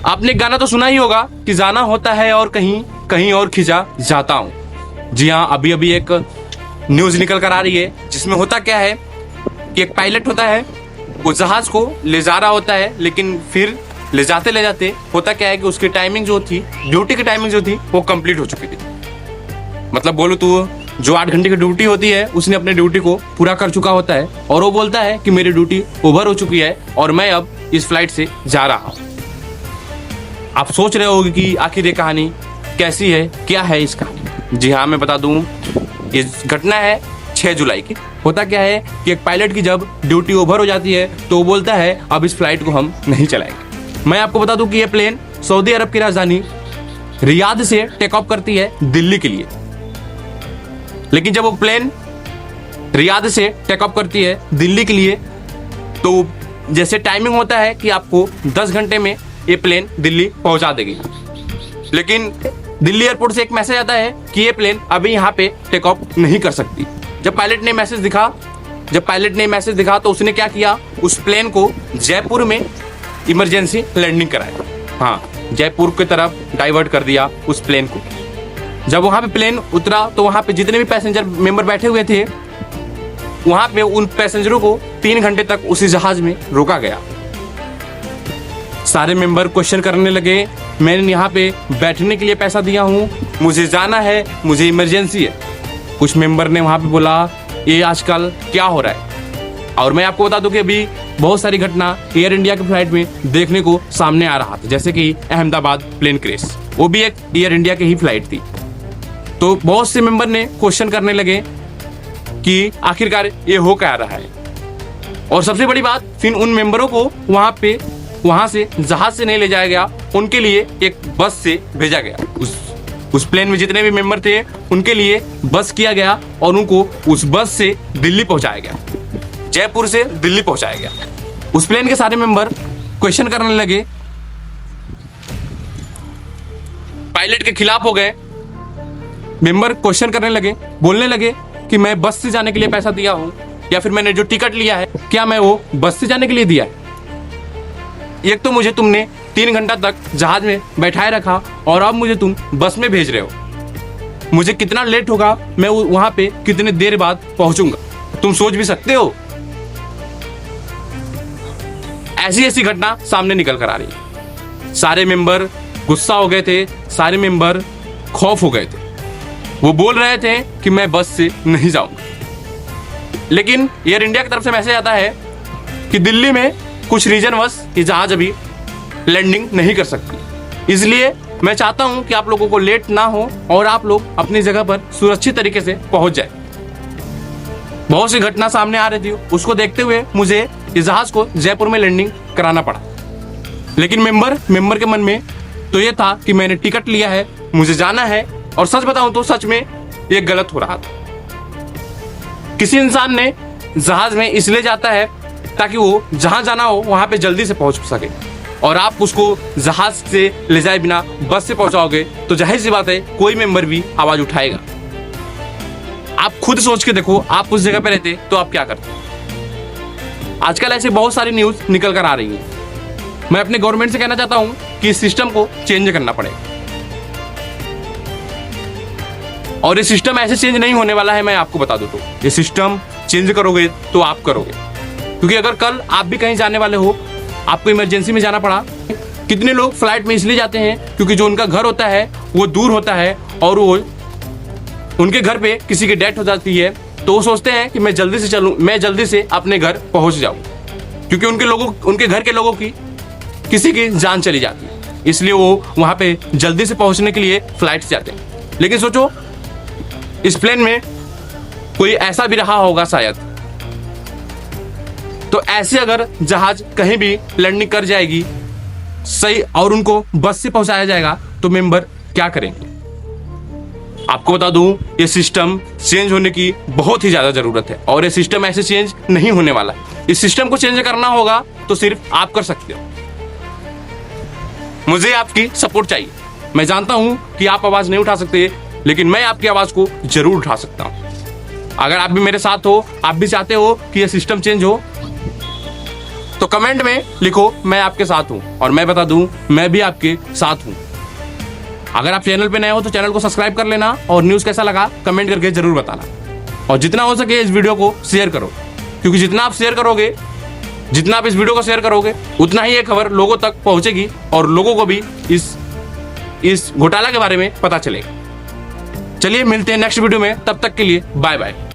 आपने गाना तो सुना ही होगा कि जाना होता है और कहीं कहीं और खिंचा जाता हूं। जी हाँ, अभी अभी एक न्यूज निकल कर आ रही है जिसमें होता क्या है कि एक पायलट होता है, वो जहाज को ले जा रहा होता है, लेकिन फिर ले जाते होता क्या है कि उसकी टाइमिंग जो थी, ड्यूटी की टाइमिंग जो थी वो कंप्लीट हो चुकी थी। मतलब बोलो तो जो 8 घंटे की ड्यूटी होती है उसने अपने ड्यूटी को पूरा कर चुका होता है और वो बोलता है कि मेरी ड्यूटी ओवर हो चुकी है और मैं अब इस फ्लाइट से जा रहा हूं। आप सोच रहे होगे कि आखिर ये कहानी कैसी है, क्या है इस कहानी। जी हाँ, मैं बता दूं, ये घटना है 6 जुलाई की। होता क्या है कि एक पायलट की जब ड्यूटी ओवर हो जाती है तो वो बोलता है अब इस फ्लाइट को हम नहीं चलाएंगे। मैं आपको बता दूं कि ये प्लेन सऊदी अरब की राजधानी रियाद से टेक ऑफ करती है दिल्ली के लिए। लेकिन जब वो प्लेन रियाद से टेक ऑफ करती है दिल्ली के लिए तो जैसे टाइमिंग होता है कि आपको 10 घंटे में ये प्लेन दिल्ली पहुंचा देगी, लेकिन दिल्ली एयरपोर्ट से एक मैसेज आता है कि ये प्लेन अभी यहाँ पे टेक ऑफ नहीं कर सकती। जब पायलट ने मैसेज दिखा तो उसने क्या किया, उस प्लेन को जयपुर में इमरजेंसी लैंडिंग कराया। हाँ, जयपुर की तरफ डाइवर्ट कर दिया उस प्लेन को। जब वहां पे प्लेन उतरा तो वहां पे जितने भी पैसेंजर मेंबर बैठे हुए थे, वहां पे उन पैसेंजरों को 3 घंटे तक उसी जहाज में रोका गया। सारे मेंबर क्वेश्चन करने लगे, मैंने यहाँ पे बैठने के लिए पैसा दिया हूँ, मुझे जाना है, मुझे इमरजेंसी है। कुछ मेंबर ने वहां पे बोला ये आजकल क्या हो रहा है। और मैं आपको बता दूं कि अभी बहुत सारी घटना एयर इंडिया की फ्लाइट में देखने को सामने आ रहा था, जैसे कि अहमदाबाद प्लेन क्रैश, वो भी एक एयर इंडिया की ही फ्लाइट थी। तो बहुत से मेंबर ने क्वेश्चन करने लगे कि आखिरकार ये हो क्या रहा है। और सबसे बड़ी बात, फिर उन मेंबरों को वहां से जहाज से नहीं ले जाया गया, उनके लिए एक बस से भेजा गया। उस प्लेन में जितने भी मेंबर थे उनके लिए बस किया गया और उनको उस बस से दिल्ली पहुंचाया गया, जयपुर से दिल्ली पहुंचाया गया। उस प्लेन के सारे मेंबर क्वेश्चन करने लगे, पायलट के खिलाफ हो गए। मेंबर क्वेश्चन करने लगे, बोलने लगे कि मैं बस से जाने के लिए पैसा दिया हूं, या फिर मैंने जो टिकट लिया है क्या मैं वो बस से जाने के लिए दिया है। एक तो मुझे तुमने 3 घंटा तक जहाज में बैठाए रखा और अब मुझे तुम बस में भेज रहे हो, मुझे कितना लेट होगा, मैं वहां पे कितने देर बाद पहुंचूंगा, तुम सोच भी सकते हो। ऐसी घटना सामने निकल कर आ रही है। सारे मेंबर गुस्सा हो गए थे, सारे मेंबर खौफ हो गए थे। वो बोल रहे थे कि मैं बस से नहीं जाऊंगा। लेकिन एयर इंडिया की तरफ से मैसेज आता है कि दिल्ली में कुछ रीजनवश ये जहाज अभी लैंडिंग नहीं कर सकती, इसलिए मैं चाहता हूं कि आप लोगों को लेट ना हो और आप लोग अपनी जगह पर सुरक्षित तरीके से पहुंच जाए। बहुत सी घटना सामने आ रही थी, उसको देखते हुए मुझे इस जहाज को जयपुर में लैंडिंग कराना पड़ा। लेकिन मेंबर के मन में तो ये था कि मैंने टिकट लिया है, मुझे जाना है। और सच बताऊं तो सच में ये गलत हो रहा था। किसी इंसान ने जहाज में इसलिए जाता है ताकि वो जहां जाना हो वहां पे जल्दी से पहुंच सके, और आप उसको जहाज से ले जाए बिना बस से पहुंचाओगे तो जाहिर सी बात है कोई मेंबर भी आवाज उठाएगा। आप खुद सोच के देखो, आप उस जगह पे रहते तो आप क्या करते। आजकल ऐसे बहुत सारी न्यूज निकल कर आ रही है। मैं अपने गवर्नमेंट से कहना चाहता हूं कि इस सिस्टम को चेंज करना पड़ेगा, और ये सिस्टम ऐसे चेंज नहीं होने वाला है। मैं आपको बता दूं तो ये सिस्टम चेंज करोगे तो आप करोगे, क्योंकि अगर कल आप भी कहीं जाने वाले हो, आपको इमरजेंसी में जाना पड़ा। कितने लोग फ्लाइट में इसलिए जाते हैं क्योंकि जो उनका घर होता है वो दूर होता है और वो उनके घर पे किसी की डेथ हो जाती है, तो वो सोचते हैं कि मैं जल्दी से चलूं, मैं जल्दी से अपने घर पहुंच जाऊं, क्योंकि उनके घर के लोगों की किसी की जान चली जाती है, इसलिए वो वहां पे जल्दी से पहुंचने के लिए फ्लाइट से जाते हैं। लेकिन सोचो इस प्लेन में कोई ऐसा भी रहा होगा शायद, तो ऐसे अगर जहाज कहीं भी लैंडिंग कर जाएगी सही और उनको बस से पहुंचाया जाएगा तो मेंबर क्या करेंगे। आपको बता दूं ये सिस्टम चेंज होने की बहुत ही ज्यादा जरूरत है, और ये सिस्टम ऐसे चेंज नहीं होने वाला है। इस सिस्टम को चेंज करना होगा तो सिर्फ आप कर सकते हो। मुझे आपकी सपोर्ट चाहिए। मैं जानता हूं कि आप आवाज नहीं उठा सकते, लेकिन मैं आपकी आवाज को जरूर उठा सकता हूं। अगर आप भी मेरे साथ हो, आप भी चाहते हो कि यह सिस्टम चेंज हो, तो कमेंट में लिखो मैं आपके साथ हूं, और मैं बता दूं मैं भी आपके साथ हूं। अगर आप चैनल पे नए हो तो चैनल को सब्सक्राइब कर लेना, और न्यूज़ कैसा लगा कमेंट करके जरूर बताना, और जितना हो सके इस वीडियो को शेयर करो, क्योंकि जितना आप शेयर करोगे, जितना आप इस वीडियो को शेयर करोगे, उतना ही ये खबर लोगों तक पहुंचेगी और लोगों को भी इस घोटाला के बारे में पता चलेगा। चलिए मिलते हैं नेक्स्ट वीडियो में, तब तक के लिए बाय बाय।